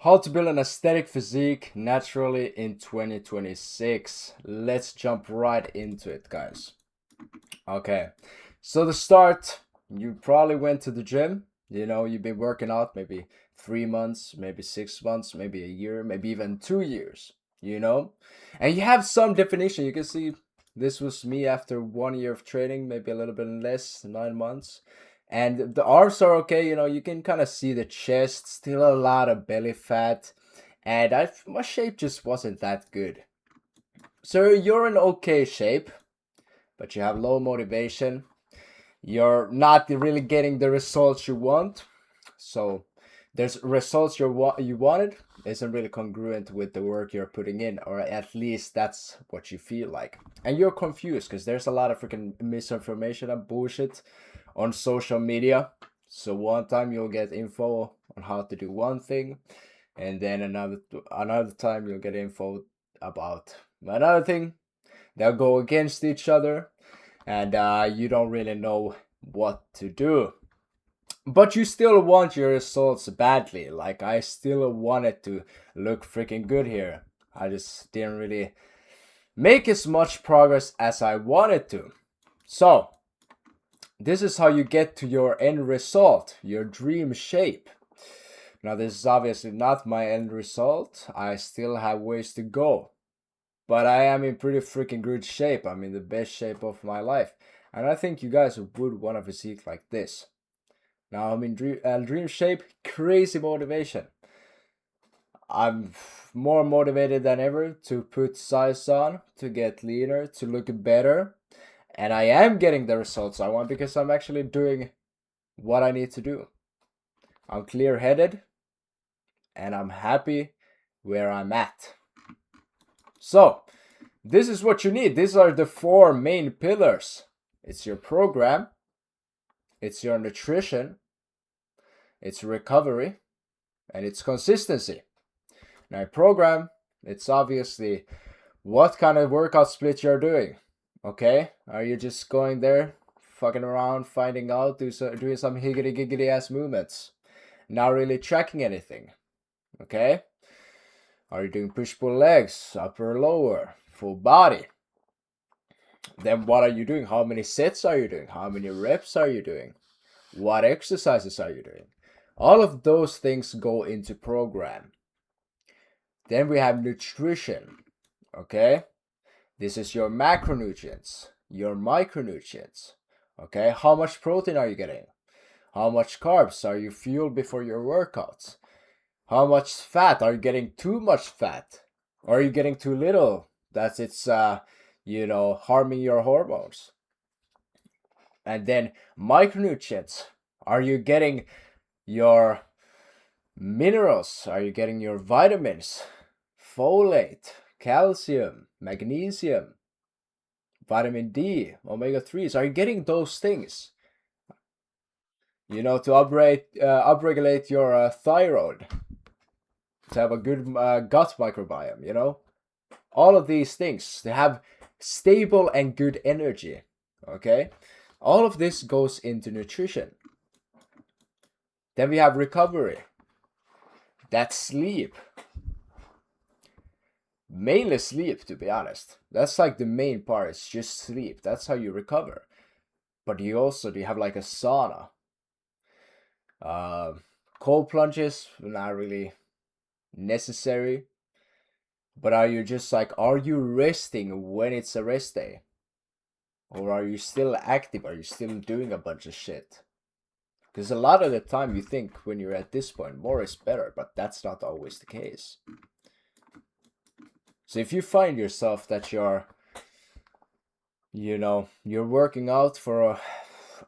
How to build an aesthetic physique naturally in 2026. Let's jump right into it, guys. Okay, so to start, you probably went to the gym. You've been working out maybe 3 months, maybe 6 months, maybe a year, maybe even 2 years, you know? And you have some definition. You can see this was me after 1 year of training, maybe a little bit less, 9 months. And the arms are okay, you can kind of see the chest, still a lot of belly fat. And my shape just wasn't that good. So you're in okay shape, but you have low motivation. You're not really getting the results you want. So there's results you wanted isn't really congruent with the work you're putting in, or at least that's what you feel like. And you're confused because there's a lot of freaking misinformation and bullshit on social media. So one time you'll get info on how to do one thing, and then another time you'll get info about another thing. They'll go against each other, and you don't really know what to do. But you still want your results badly. Like, I still wanted to look freaking good here. I just didn't really make as much progress as I wanted to. So, this is how you get to your end result, your dream shape. Now, this is obviously not my end result. I still have ways to go. But I am in pretty freaking good shape. I'm in the best shape of my life. And I think you guys would want a physique like this. Now I'm in dream shape, crazy motivation. I'm more motivated than ever to put size on, to get leaner, to look better. And I am getting the results I want because I'm actually doing what I need to do. I'm clear headed and I'm happy where I'm at. So, this is what you need. These are the four main pillars. It's your program, it's your nutrition, it's recovery, and it's consistency. Now, program, it's obviously what kind of workout split you're doing. Okay? Are you just going there, fucking around, finding out, doing some higgity giggity ass movements, not really tracking anything? Okay? Are you doing push pull legs, upper lower, full body? Then what are you doing? How many sets are you doing? How many reps are you doing? What exercises are you doing? All of those things go into program. Then we have nutrition. Okay? This is your macronutrients, your micronutrients. Okay? How much protein are you getting? How much carbs are you fueled before your workouts? How much fat? Are you getting too much fat? Or are you getting too little? It's harming your hormones. And then micronutrients. Are you getting your minerals? Are you getting your vitamins? Folate, calcium, magnesium, vitamin D, omega-3s. Are you getting those things? To upregulate your thyroid, to have a good gut microbiome, all of these things, to have stable and good energy. Okay? All of this goes into nutrition. Then we have recovery. That's sleep. Mainly sleep, to be honest. That's like the main part. It's just sleep. That's how you recover. But you have like a sauna. Cold plunges, not really necessary. But are you resting when it's a rest day? Or are you still active? Are you still doing a bunch of shit? Because a lot of the time you think when you're at this point, more is better, but that's not always the case. So if you find yourself that you're working out for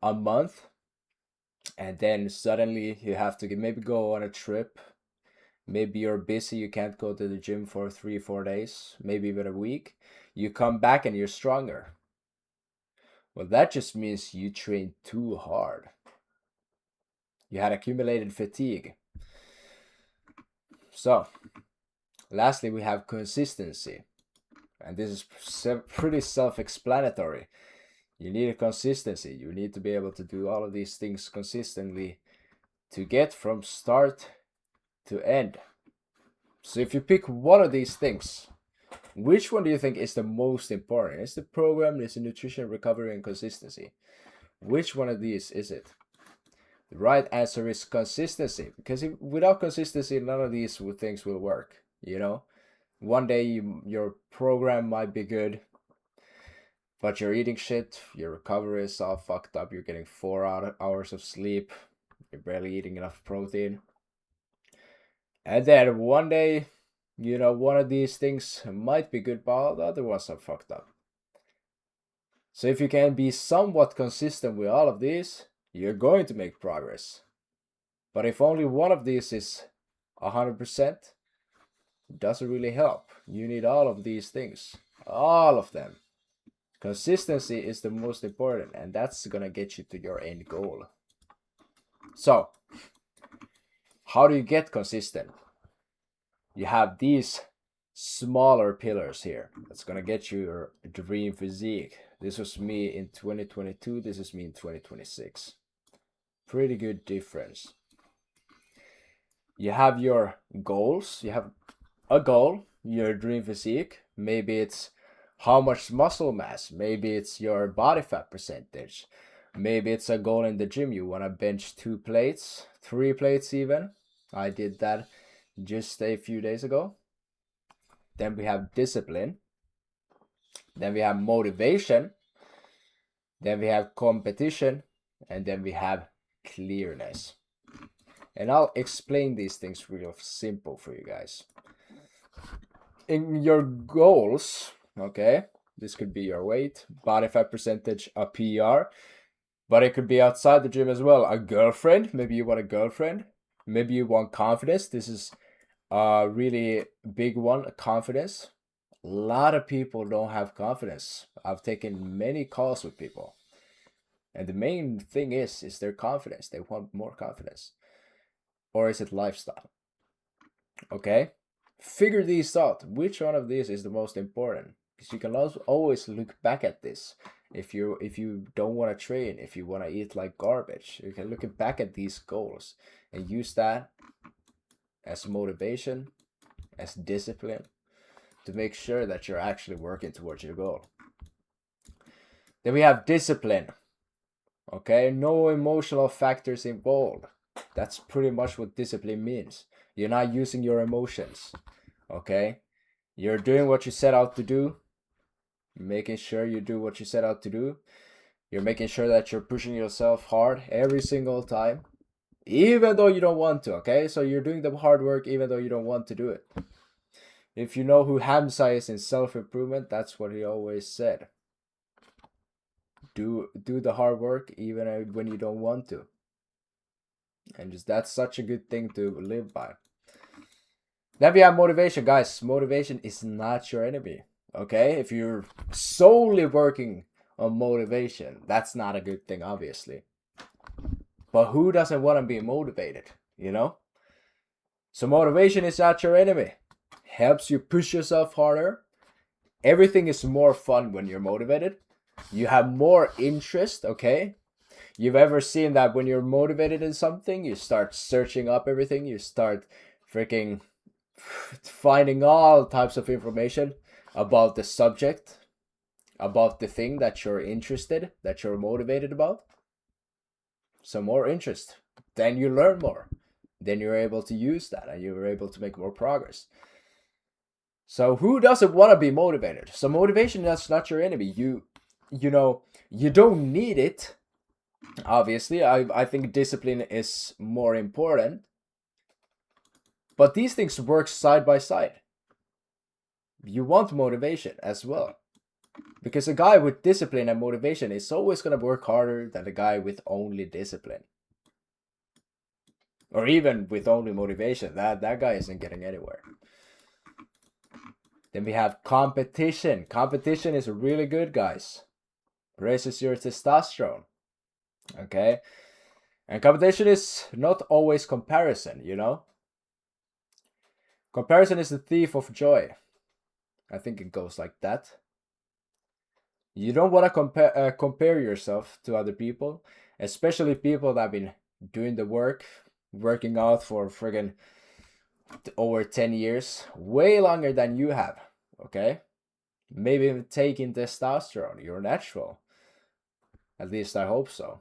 a month, and then suddenly you have to maybe go on a trip. Maybe you're busy, you can't go to the gym for 3-4 days, maybe even a week. You come back and you're stronger. Well, that just means you trained too hard. You had accumulated fatigue. So, lastly, we have consistency. And this is pretty self-explanatory. You need a consistency. You need to be able to do all of these things consistently to get from start to end. So if you pick one of these things, which one do you think is the most important? Is the program, is the nutrition, recovery, and consistency? Which one of these is it? The right answer is consistency, because without consistency, none of these things will work. You know, one day your program might be good, but you're eating shit, your recovery is all fucked up, you're getting 4 hours of sleep, you're barely eating enough protein. And then one day, one of these things might be good, but the other ones are fucked up. So if you can be somewhat consistent with all of these, you're going to make progress. But if only one of these is 100%, it doesn't really help. You need all of these things. All of them. Consistency is the most important, and that's gonna get you to your end goal. So, how do you get consistent? You have these smaller pillars here. That's gonna get you your dream physique. This was me in 2022. This is me in 2026. Pretty good difference. You have your goals. You have a goal, your dream physique. Maybe it's how much muscle mass. Maybe it's your body fat percentage. Maybe it's a goal in the gym. You want to bench 2 plates, 3 plates even. I did that just a few days ago. Then we have discipline. Then we have motivation. Then we have competition. And then we have clearness. And I'll explain these things real simple for you guys. In your goals, okay, this could be your weight, body fat percentage, a PR, but it could be outside the gym as well. A girlfriend, maybe you want a girlfriend. Maybe you want confidence. This is a really big one, confidence. A lot of people don't have confidence. I've taken many calls with people. And the main thing is their confidence. They want more confidence. Or is it lifestyle? Okay? Figure these out. Which one of these is the most important? Because you can always look back at this. If you don't want to train, if you want to eat like garbage, you can look back at these goals and use that as motivation, as discipline, to make sure that you're actually working towards your goal. Then we have discipline. Okay, no emotional factors involved. That's pretty much what discipline means. You're not using your emotions. Okay, you're doing what you set out to do. Making sure you do what you set out to do. You're making sure that you're pushing yourself hard every single time, even though you don't want to. Okay, so you're doing the hard work even though you don't want to do it. If you know who Hamza is in self-improvement, that's what he always said. Do the hard work even when you don't want to. And just that's such a good thing to live by. Then we have motivation, guys. Motivation is not your enemy. Okay, if you're solely working on motivation, that's not a good thing, obviously. But who doesn't want to be motivated, you know? So motivation is not your enemy. Helps you push yourself harder. Everything is more fun when you're motivated. You have more interest, okay? You've ever seen that when you're motivated in something, you start searching up everything, you start freaking finding all types of information about the subject, about the thing that you're interested, that you're motivated about. So more interest, then you learn more, then you're able to use that and you're able to make more progress. So who doesn't want to be motivated? So motivation is not your enemy. You don't need it. Obviously, I think discipline is more important. But these things work side by side. You want motivation as well. Because a guy with discipline and motivation is always going to work harder than a guy with only discipline. Or even with only motivation. That guy isn't getting anywhere. Then we have competition. Competition is really good, guys. Raises your testosterone. Okay? And competition is not always comparison, you know? Comparison is the thief of joy. I think it goes like that. You don't want to compare yourself to other people, especially people that have been doing the work, working out for friggin' over 10 years, way longer than you have, okay? Maybe even taking testosterone, you're natural. At least I hope so.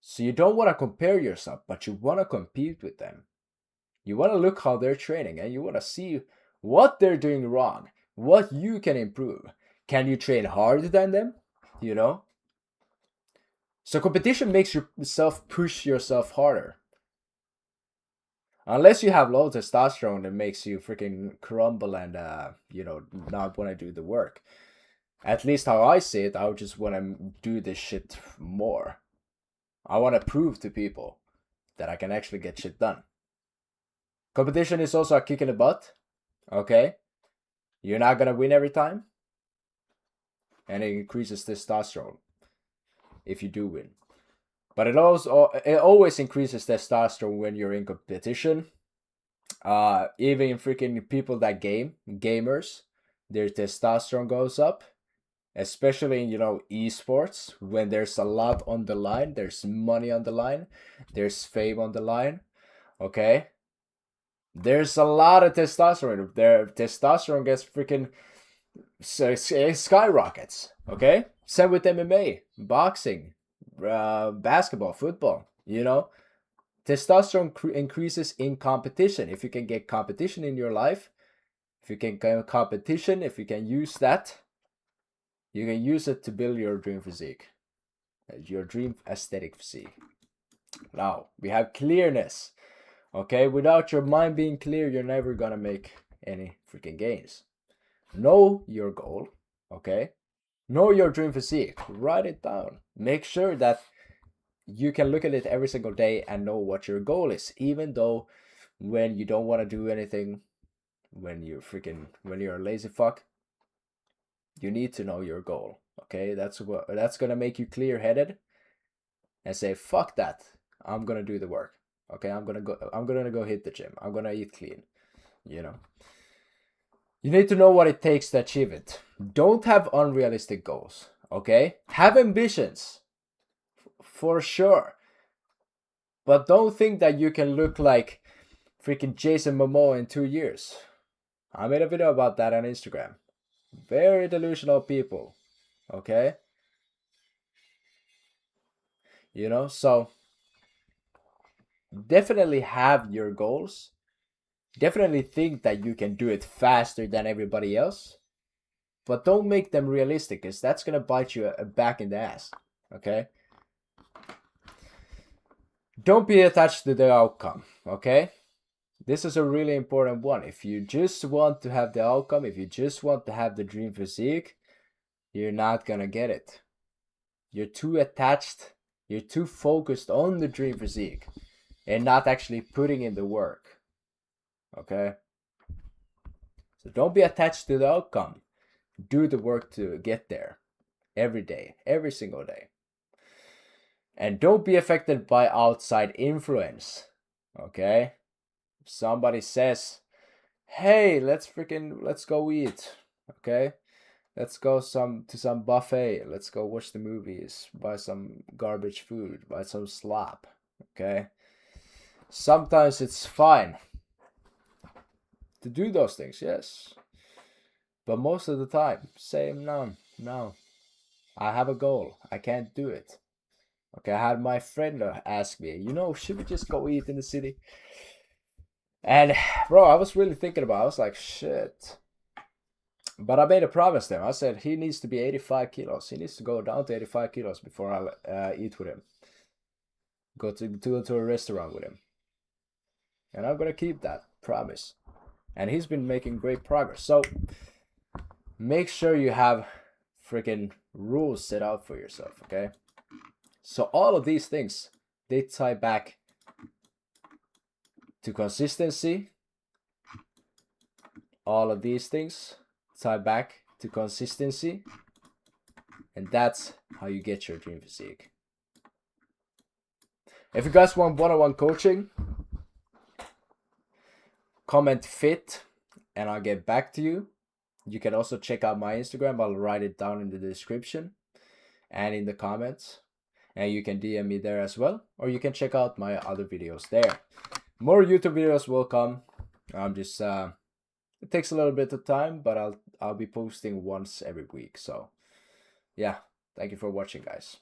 So you don't want to compare yourself, but you want to compete with them. You want to look how they're training and you want to see what they're doing wrong, what you can improve. Can you train harder than them? You know? So competition makes yourself push yourself harder. Unless you have low testosterone that makes you freaking crumble and, not want to do the work. At least how I see it, I just want to do this shit more. I want to prove to people that I can actually get shit done. Competition is also a kick in the butt. Okay? You're not going to win every time. And it increases testosterone if you do win. But it always increases testosterone when you're in competition. Even freaking people that gamers, their testosterone goes up. Especially in, esports, when there's a lot on the line, there's money on the line, there's fame on the line, okay? There's a lot of testosterone. Their testosterone gets freaking skyrockets, okay? Same with MMA, boxing, basketball, football, Testosterone increases in competition. If you can get competition in your life, if you can get competition, if you can use that, you can use it to build your dream physique, your dream aesthetic physique. Now, we have clearness. Okay, without your mind being clear, you're never gonna make any freaking gains. Know your goal, okay? Know your dream physique. Write it down. Make sure that you can look at it every single day and know what your goal is, even though when you don't want to do anything, when you're a lazy fuck, you need to know your goal. Okay, that's gonna make you clear-headed and say, fuck that, I'm gonna do the work. Okay, I'm gonna go hit the gym, I'm gonna eat clean. You need to know what it takes to achieve it. Don't have unrealistic goals. Okay, have ambitions for sure, but don't think that you can look like freaking Jason Momoa in 2 years. I made a video about that on Instagram. Very delusional people. Okay, so definitely have your goals. Definitely think that you can do it faster than everybody else, but don't make them realistic, because that's gonna bite you back in the ass. Okay, don't be attached to the outcome. Okay, this is a really important one. If you just want to have the outcome, if you just want to have the dream physique, you're not gonna get it. You're too attached, you're too focused on the dream physique and not actually putting in the work. Okay, so don't be attached to the outcome. Do the work to get there every day, every single day. And don't be affected by outside influence. Okay, if somebody says, hey, let's go eat. Okay, let's go to some buffet, let's go watch the movies, buy some garbage food, buy some slop. Okay, sometimes it's fine to do those things, yes, but most of the time say no, I have a goal, I can't do it. Okay, I had my friend ask me, should we just go eat in the city? And bro, I was really thinking about it. I was like, shit. But I made a promise to him. I said he needs to be 85 kilos. He needs to go down to 85 kilos before I eat with him. Go to a restaurant with him. And I'm going to keep that promise. And he's been making great progress. So make sure you have freaking rules set out for yourself, okay? So all of these things, they tie back to consistency. All of these things tie back to consistency. And that's how you get your dream physique. If you guys want one-on-one coaching, comment fit and I'll get back to you. You can also check out my Instagram. I'll write it down in the description and in the comments. And you can DM me there as well. Or you can check out my other videos there. More YouTube videos will come. I'm just it takes a little bit of time, but I'll be posting once every week. So yeah, thank you for watching, guys.